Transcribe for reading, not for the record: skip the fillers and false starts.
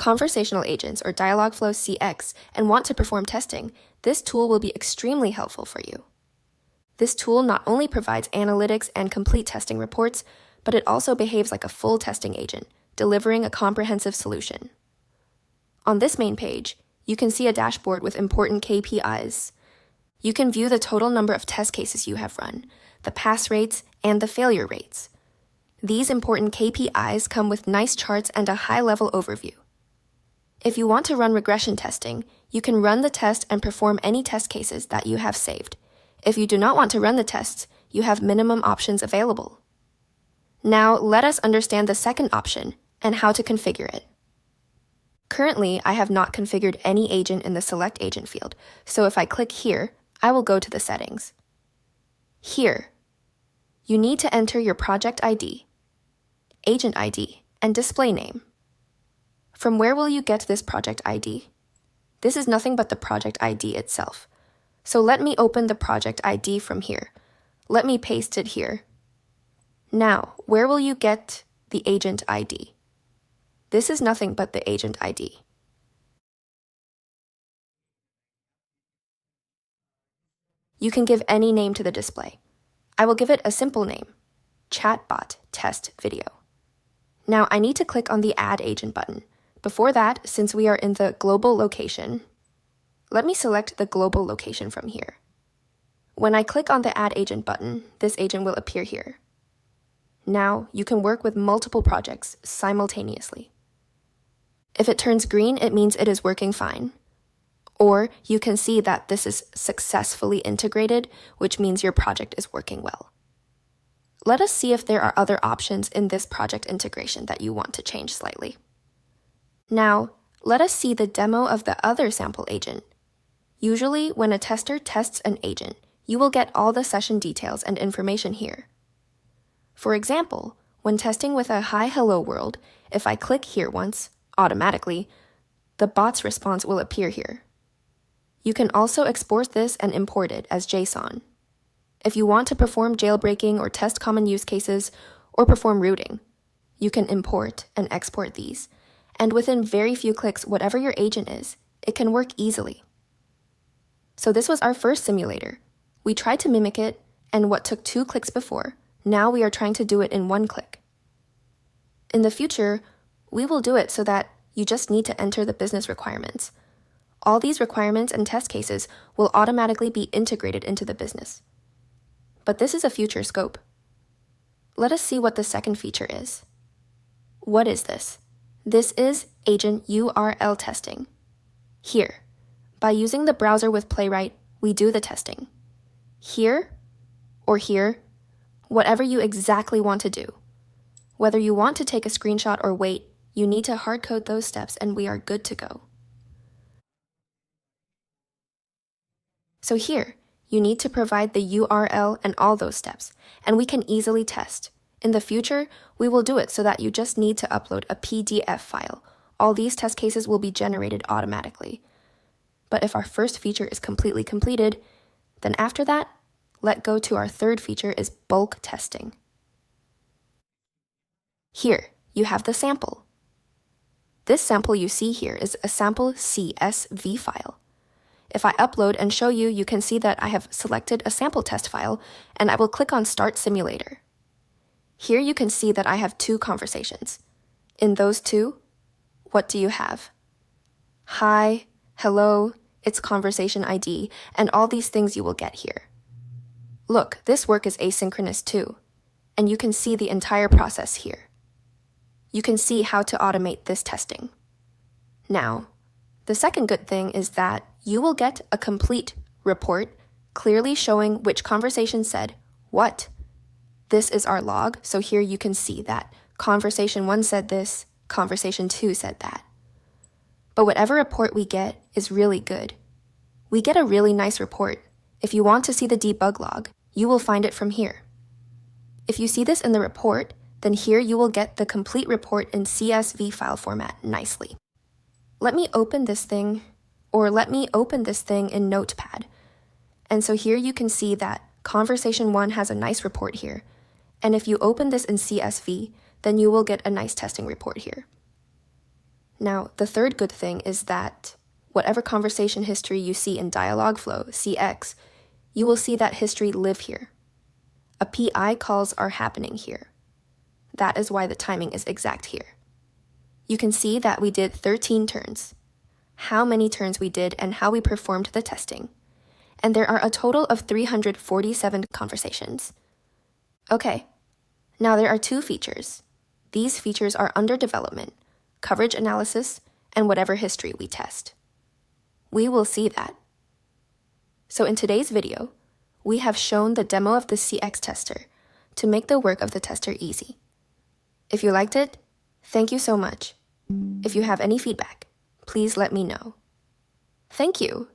conversational agents or Dialogflow CX and want to perform testing, this tool will be extremely helpful for you. This tool not only provides analytics and complete testing reports, but it also behaves like a full testing agent, delivering a comprehensive solution. On this main page, you can see a dashboard with important KPIs. You can view the total number of test cases you have run, the pass rates, and the failure rates. These important KPIs come with nice charts and a high-level overview. If you want to run regression testing, you can run the test and perform any test cases that you have saved. If you do not want to run the tests, you have minimum options available. Now, let us understand the second option and how to configure it. Currently, I have not configured any agent in the Select Agent field, so if I click here, I will go to the settings. Here, you need to enter your project ID, agent ID, and display name. From where will you get this project ID? This is nothing but the project ID itself. So let me open the project ID from here. Let me paste it here. Now, where will you get the agent ID? This is nothing but the agent ID. You can give any name to the display. I will give it a simple name, Chatbot Test Video. Now I need to click on the Add Agent button. Before that, since we are in the global location, let me select the global location from here. When I click on the Add Agent button, this agent will appear here. Now you can work with multiple projects simultaneously. If it turns green, it means it is working fine. Or you can see that this is successfully integrated, which means your project is working well. Let us see if there are other options in this project integration that you want to change slightly. Now, let us see the demo of the other sample agent. Usually, when a tester tests an agent, you will get all the session details and information here. For example, when testing with a Hi Hello World, if I click here once, automatically, the bot's response will appear here. You can also export this and import it as JSON. If you want to perform jailbreaking or test common use cases, or perform routing, you can import and export these. And within very few clicks, whatever your agent is, it can work easily. So this was our first simulator. We tried to mimic it, and what took 2 clicks before, now we are trying to do it in 1 click. In the future, we will do it so that you just need to enter the business requirements. All these requirements and test cases will automatically be integrated into the business. But this is a future scope. Let us see what the second feature is. What is this? This is agent URL testing. Here, by using the browser with Playwright, we do the testing. Here, or here, whatever you exactly want to do. Whether you want to take a screenshot or wait, you need to hard-code those steps and we are good to go. So here, you need to provide the URL and all those steps, and we can easily test. In the future, we will do it so that you just need to upload a PDF file. All these test cases will be generated automatically. But if our first feature is completely completed, then after that, let go to our third feature is bulk testing. Here, you have the sample. This sample you see here is a sample CSV file. If I upload and show you, you can see that I have selected a sample test file, and I will click on Start Simulator. Here you can see that I have 2 conversations. In those 2, what do you have? Hi, hello, it's conversation ID, and all these things you will get here. Look, this work is asynchronous too, and you can see the entire process here. You can see how to automate this testing. Now, the second good thing is that you will get a complete report clearly showing which conversation said what. This is our log, so here you can see that conversation 1 said this, conversation 2 said that. But whatever report we get is really good. We get a really nice report. If you want to see the debug log, you will find it from here. If you see this in the report, then here you will get the complete report in CSV file format nicely. Let me open this thing in Notepad. And so here you can see that conversation 1 has a nice report here. And if you open this in CSV, then you will get a nice testing report here. Now, the third good thing is that whatever conversation history you see in Dialogflow CX, you will see that history live here. API calls are happening here. That is why the timing is exact here. You can see that we did 13 turns, how many turns we did and how we performed the testing. And there are a total of 347 conversations. Okay, now there are two features. These features are under development, coverage analysis, and whatever history we test. We will see that. So in today's video, we have shown the demo of the CX tester to make the work of the tester easy. If you liked it, thank you so much. If you have any feedback, please let me know. Thank you.